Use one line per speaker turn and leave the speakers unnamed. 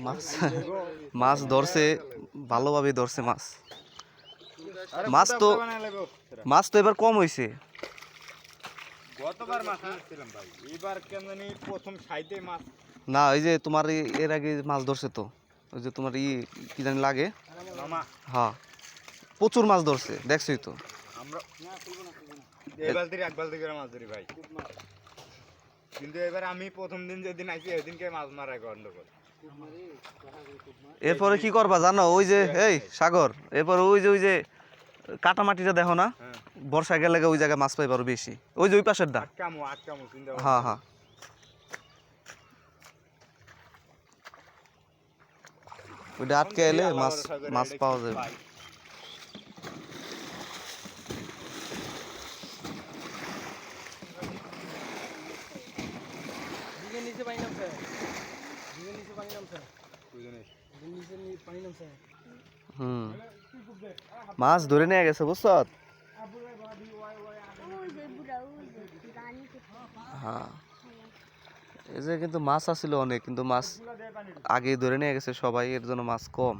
মাছ মাছ ধরছে, ভালোভাবে ধরছে মাছ। মাছ তো এবার কম হয়েছে।
গতবার মাছ ধরছিলাম ভাই, এবার কেন জানি প্রথম সাইডে মাছ।
না ওই যে তোমার এর আগে মাছ ধরছে তো, ওই যে তোমার কি জানি লাগে
মামা।
হ্যাঁ, প্রচুর মাছ ধরছে, দেখছোই তো।
আমরা এই বালতির এক বালতি করে মাছ ধরি ভাই, কিন্তু এবার আমি প্রথম দিন যেদিন আইছি সেদিনকে মাছ মারা গন্ডগোল।
এরপরে কি করবা জানো, ওই যে এই সাগর, এরপর ওই যে কাটামাটিটা দেখো না, বর্ষা গেলে ওই জায়গায় মাছ পাইবার বেশি, ওই যে ওই পাশের দা।
আটকামো চিন্তা।
হ্যাঁ হ্যাঁ, ওইটা আটকে এলে মাছ পাওয়া যাবে। মাছ ধরে নিয়ে গেছে বুঝছো। হ্যাঁ, এই যে কিন্তু মাছ আসছিল অনেক, কিন্তু মাছ আগে ধরে নিয়ে গেছে সবাই, এর জন্য মাছ কম।